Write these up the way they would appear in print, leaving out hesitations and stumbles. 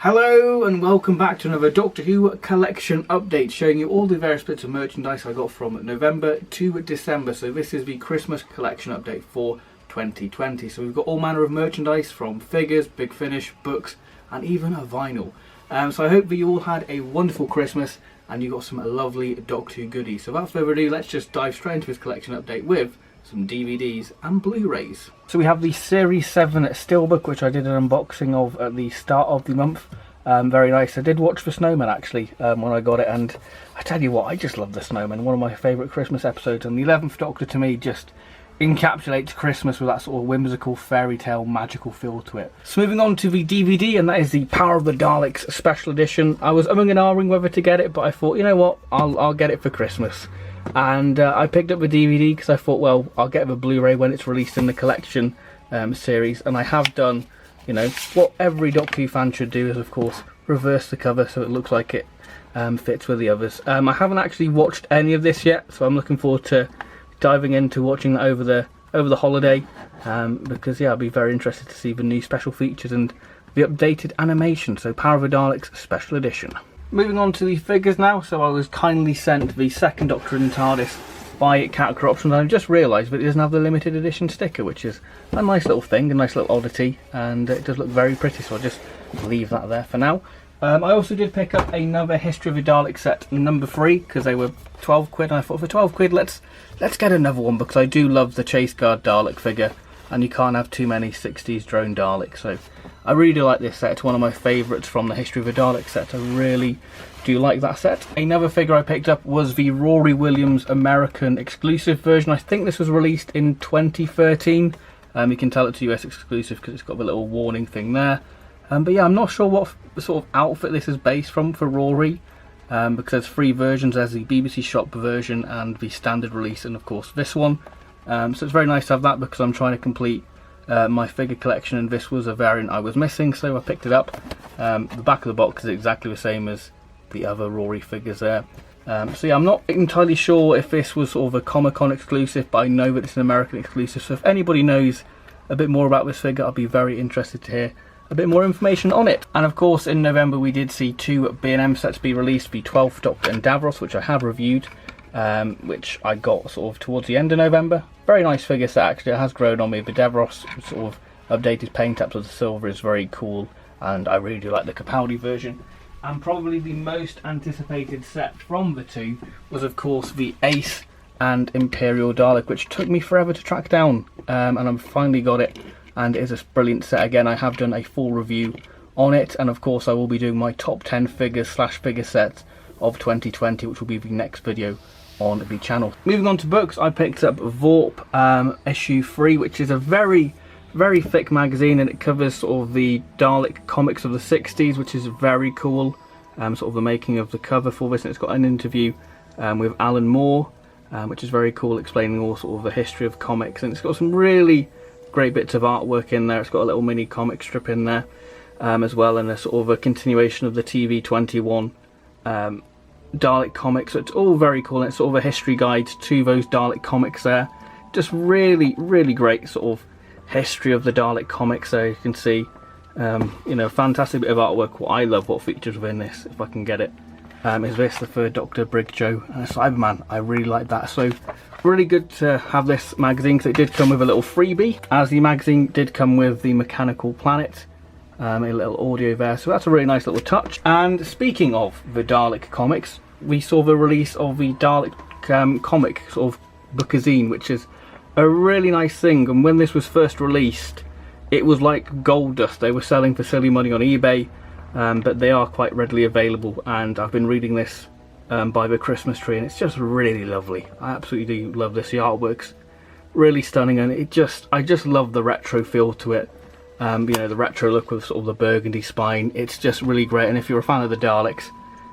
Hello and welcome back to another Doctor Who collection update, showing you all the various bits of merchandise I got from November to December. So this is the Christmas collection update for 2020. So we've got all manner of merchandise, from figures, Big Finish, books and even a vinyl. So I hope that you all had a wonderful Christmas and you got some lovely Doctor Who goodies. So without further ado, let's just dive straight into this collection update with some DVDs and Blu-rays. So we have the Series 7 Steelbook, which I did an unboxing of at the start of the month. Very nice. I did watch The Snowman actually when I got it, and I tell you what, I just love The Snowman. One of my favourite Christmas episodes, and the 11th Doctor to me just encapsulates Christmas with that sort of whimsical fairy tale magical feel to it. So moving on to the DVD, and that is the Power of the Daleks Special Edition. I was umming and ahhing whether to get it, but I thought, you know what, I'll get it for Christmas. And I picked up the DVD because I thought, well, I'll get the Blu-ray when it's released in the collection series. And I have done, you know, what every Doctor Who fan should do is, of course, reverse the cover so it looks like it fits with the others. I haven't actually watched any of this yet, so I'm looking forward to diving into watching that over the holiday. Because, yeah, I'll be very interested to see the new special features and the updated animation. So Power of the Daleks Special Edition. Moving on to the figures now. So I was kindly sent the second Doctor in TARDIS by Character Options, and I just realised that it doesn't have the limited edition sticker, which is a nice little thing, a nice little oddity, and it does look very pretty, so I'll just leave that there for now. I also did pick up another History of the Dalek set number 3 because they were 12 quid, and I thought for 12 quid let's get another one, because I do love the Chase Guard Dalek figure and you can't have too many 60s drone Daleks. So I really do like this set. It's one of my favourites from the History of the Dalek set. I really do like that set. Another figure I picked up was the Rory Williams American exclusive version. I think this was released in 2013. You can tell it's US exclusive because it's got the little warning thing there. But yeah, I'm not sure what sort of outfit this is based from for Rory, because there's 3 versions. There's the BBC Shop version and the standard release, and of course this one. So it's very nice to have that because I'm trying to complete my figure collection, and this was a variant I was missing, so I picked it up. The back of the box is exactly the same as the other Rory figures there. So yeah, I'm not entirely sure if this was sort of a Comic-Con exclusive, but I know that it's an American exclusive, so if anybody knows a bit more about this figure, I'd be very interested to hear a bit more information on it. And of course in November we did see 2 B&M sets be released, the 12th Doctor and Davros, which I have reviewed, which I got sort of towards the end of November. Very nice figure set actually, it has grown on me. The Davros sort of updated paint apps of the silver is very cool, and I really do like the Capaldi version. And probably the most anticipated set from the 2 was of course the Ace and Imperial Dalek, which took me forever to track down, and I've finally got it, and it is a brilliant set. Again, I have done a full review on it, and of course I will be doing my top 10 figures / figure sets of 2020, which will be the next video on the channel. Moving on to books, I picked up Vorp issue 3, which is a very thick magazine, and it covers sort of the Dalek comics of the 60s, which is very cool. Sort of the making of the cover for this, and it's got an interview with Alan Moore, which is very cool, explaining all sort of the history of comics, and it's got some really great bits of artwork in there. It's got a little mini comic strip in there as well, and a sort of a continuation of the TV21 Dalek comics. So it's all very cool, and it's sort of a history guide to those Dalek comics there. Just really great sort of history of the Dalek comics there. You can see you know, fantastic bit of artwork. What I love, what features within this, if I can get it, is this, the 3rd Doctor, Brig Joe and a Cyberman. I really like that. So really good to have this magazine, because it did come with a little freebie, as the magazine did come with the Mechanical Planet, a little audio there, so that's a really nice little touch. And speaking of the Dalek comics, we saw the release of the Dalek comic sort of bookazine, which is a really nice thing. And when this was first released, it was like gold dust. They were selling for silly money on eBay, but they are quite readily available, and I've been reading this by the Christmas tree, and it's just really lovely. I absolutely do love this. The artwork's really stunning, and I just love the retro feel to it. You know, the retro look with sort of the burgundy spine. It's just really great, and if you're a fan of the Daleks,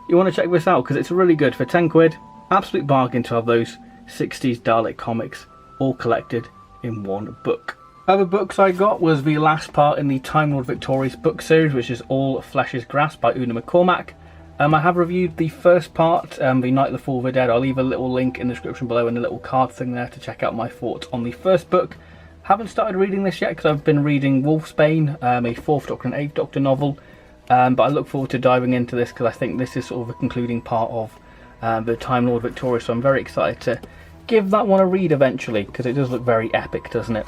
you want to check this out, because it's really good for 10 quid. Absolute bargain to have those 60s Dalek comics all collected in one book. Other books I got was the last part in the Time Lord Victorious book series, which is All Flesh is Grass by Una McCormack. I have reviewed the first part, the Night of the Fall of the Dead. I'll leave a little link in the description below and a little card thing there to check out my thoughts on the first book. Haven't started reading this yet because I've been reading Wolfsbane, a 4th Doctor and 8th Doctor novel, but I look forward to diving into this because I think this is sort of a concluding part of the Time Lord Victorious, so I'm very excited to give that one a read eventually because it does look very epic, doesn't it?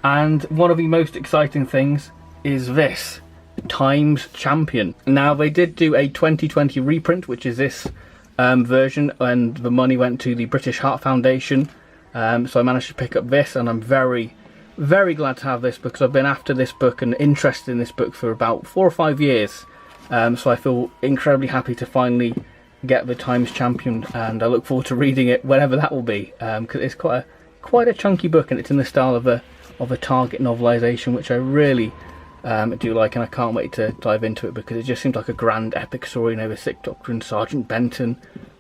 And one of the most exciting things is this, Times Champion. Now, they did do a 2020 reprint, which is this version, and the money went to the British Heart Foundation, so I managed to pick up this, and I'm very, very glad to have this because I've been after this book and interested in this book for about 4 or 5 years, so I feel incredibly happy to finally get the Times Champion, and I look forward to reading it whenever that will be, because it's quite a chunky book, and it's in the style of a Target novelisation, which I really do like, and I can't wait to dive into it because it just seems like a grand epic story, the Sixth Doctor and Sergeant Benton,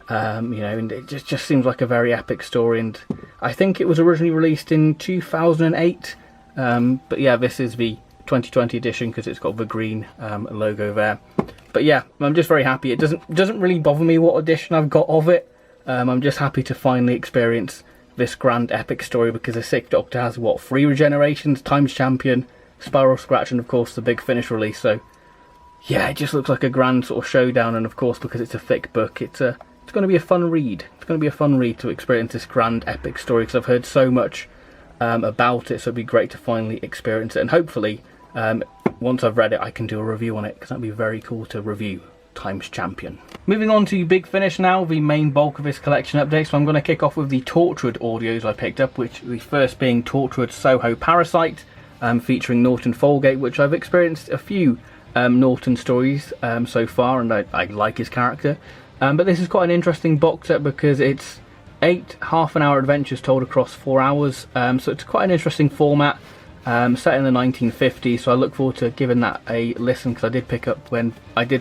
and it just seems like a very epic story, and I think it was originally released in 2008, but yeah, this is the 2020 edition because it's got the green logo there. But yeah, I'm just very happy. It doesn't really bother me what edition I've got of it. I'm just happy to finally experience this grand epic story because the Sixth Doctor has, 3 regenerations, Times Champion, Spiral Scratch, and of course the Big Finish release. So yeah, it just looks like a grand sort of showdown, and of course because it's a thick book, it's going to be a fun read. It's going to be a fun read to experience this grand epic story because I've heard so much about it, so it'd be great to finally experience it, and hopefully once I've read it I can do a review on it because that'd be very cool to review Times Champion. Moving on to Big Finish now, the main bulk of this collection update. So I'm going to kick off with the Torchwood audios I picked up, which the first being Torchwood Soho Parasite, featuring Norton Folgate, which I've experienced a few Norton stories so far, and I like his character. But this is quite an interesting box set because it's 8 half-an-hour adventures told across 4 hours, so it's quite an interesting format, set in the 1950s, so I look forward to giving that a listen because I did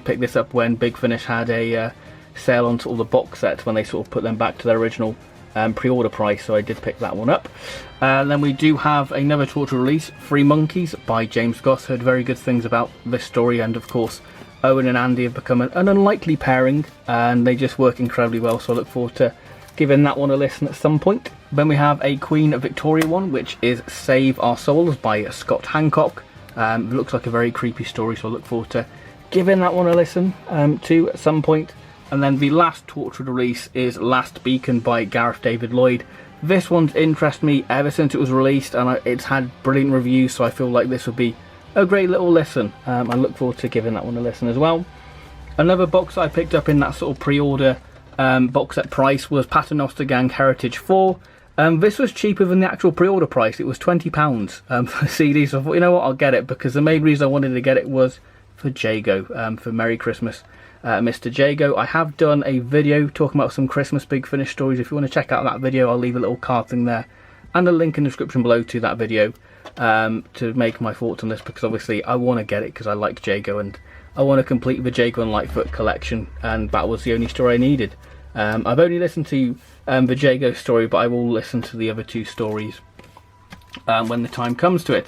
pick this up when Big Finish had a sale on all the box sets when they sort of put them back to their original pre-order price, so I did pick that one up. Then we do have another Torchwood release, Free Monkeys by James Goss. Heard very good things about this story, and of course Owen and Andy have become an unlikely pairing and they just work incredibly well, so I look forward to giving that one a listen at some point. Then we have a Queen Victoria one, which is Save Our Souls by Scott Hancock. It looks like a very creepy story, so I look forward to giving that one a listen to at some point. And then the last Torchwood release is Last Beacon by Gareth David Lloyd. This one's interested me ever since it was released, and it's had brilliant reviews, so I feel like this would be a great little listen. I look forward to giving that one a listen as well. Another box I picked up in that sort of pre-order box set price was Paternoster Gang Heritage 4. This was cheaper than the actual pre-order price. It was £20 for the CD, so I thought, you know what, I'll get it, because the main reason I wanted to get it was for Jago, for Merry Christmas, Mr. Jago. I have done a video talking about some Christmas Big Finish stories. If you want to check out that video, I'll leave a little card thing there and a link in the description below to that video to make my thoughts on this, because obviously I want to get it because I like Jago and I want to complete the Jago and Lightfoot collection, and that was the only story I needed. I've only listened to the Jago story, but I will listen to the other 2 stories when the time comes to it.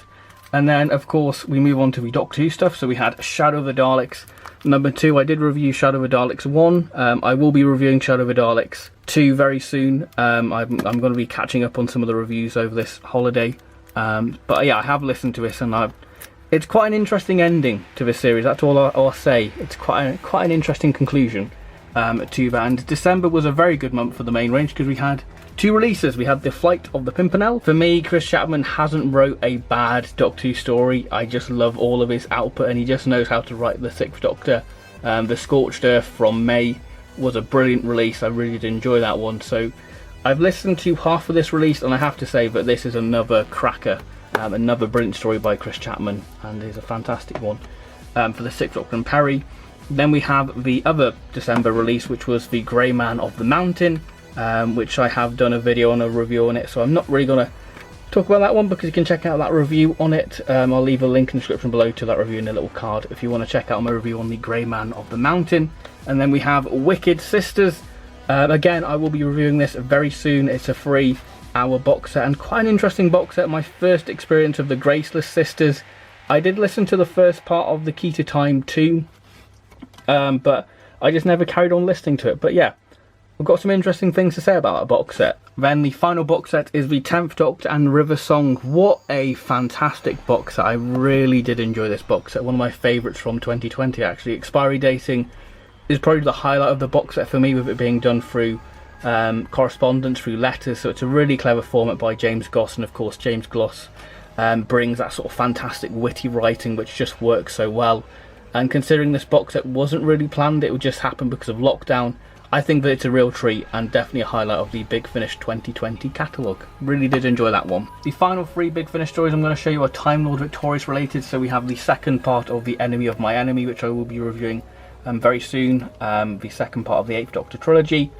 And then of course we move on to the Doctor Who stuff. So we had Shadow of the Daleks number 2. I did review Shadow of the Daleks 1. I will be reviewing Shadow of the Daleks 2 very soon. I'm going to be catching up on some of the reviews over this holiday. But yeah, I have listened to this, and it's quite an interesting ending to this series. That's all I'll say. It's quite an interesting conclusion to that. And December was a very good month for the main range because we had 2 releases. We had The Flight of the Pimpernel. For me, Chris Chapman hasn't wrote a bad Doctor Who story. I just love all of his output, and he just knows how to write the 6th Doctor. The Scorched Earth from May was a brilliant release. I really did enjoy that one. So I've listened to half of this release, and I have to say that this is another cracker, another brilliant story by Chris Chapman, and is a fantastic one for the 6th Doctor and Perry. Then we have the other December release, which was The Grey Man of the Mountain, which I have done a video on, a review on it, so I'm not really going to talk about that one because you can check out that review on it. I'll leave a link in the description below to that review in a little card if you want to check out my review on The Grey Man of the Mountain. And then we have Wicked Sisters. Again, I will be reviewing this very soon. It's a 3-hour box set, and quite an interesting box set. My first experience of the Graceless Sisters. I did listen to the first part of The Key to Time 2, but I just never carried on listening to it. But yeah, we've got some interesting things to say about our box set. Then the final box set is the 10th Doctor and River Song. What a fantastic box set. I really did enjoy this box set. One of my favourites from 2020 actually. Expiry dating is probably the highlight of the box set for me, with it being done through correspondence, through letters. So it's a really clever format by James Goss, and of course James Goss brings that sort of fantastic witty writing which just works so well. And considering this box set wasn't really planned, it would just happen because of lockdown, I think that it's a real treat and definitely a highlight of the Big Finish 2020 catalogue. Really did enjoy that one. The final 3 Big Finish stories I'm going to show you are Time Lord Victorious related. So we have the second part of The Enemy of My Enemy, which I will be reviewing very soon. The second part of the 8th Doctor trilogy,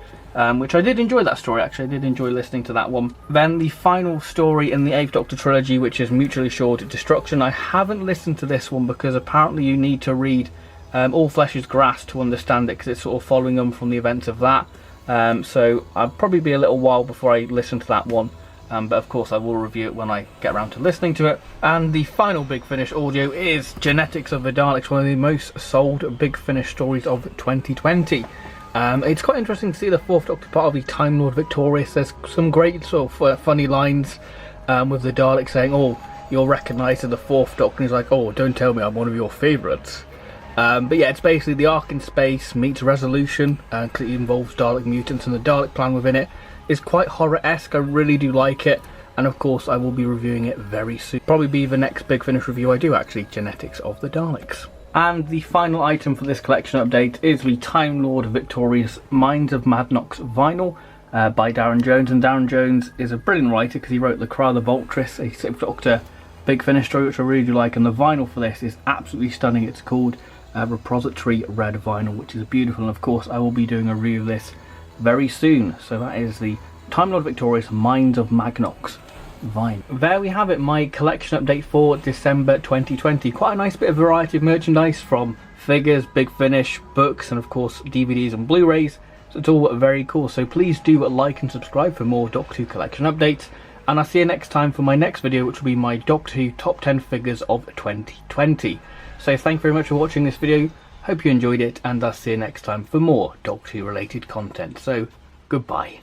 which I did enjoy that story actually. I did enjoy listening to that one. Then the final story in the 8th Doctor trilogy, which is Mutually Assured Destruction. I haven't listened to this one because apparently you need to read All Flesh is Grass to understand it, because it's sort of following them from the events of that. So I'll probably be a little while before I listen to that one. But of course I will review it when I get around to listening to it. And the final Big Finish audio is Genetics of the Daleks, one of the most sold Big Finish stories of 2020. It's quite interesting to see the 4th Doctor part of the Time Lord Victorious. There's some great sort of funny lines with the Dalek saying, "Oh, you're recognised as the 4th Doctor," and he's like, "Oh, don't tell me I'm one of your favourites." But yeah, it's basically the Ark in Space meets Resolution, because it involves Dalek mutants, and the Dalek plan within it is quite horror-esque. I really do like it, and of course I will be reviewing it very soon. Probably be the next Big Finish review I do actually, Genetics of the Daleks. And the final item for this collection update is the Time Lord Victorious Minds of Madnox vinyl by Darren Jones. And Darren Jones is a brilliant writer because he wrote The Cry of the Voltress, a 6th Doctor Big Finish story, which I really do like, and the vinyl for this is absolutely stunning. It's called Repository Red Vinyl, which is beautiful, and of course I will be doing a review of this very soon. So that is the Time Lord Victorious Minds of Madnox vinyl. There we have it, my collection update for December 2020. Quite a nice bit of variety of merchandise, from figures, Big Finish, books, and of course DVDs and Blu-rays. So it's all very cool. So please do like and subscribe for more Doctor Who collection updates, and I'll see you next time for my next video, which will be my Doctor Who top 10 figures of 2020. So thank you very much for watching this video, hope you enjoyed it, and I'll see you next time for more Doctor Who related content. So goodbye.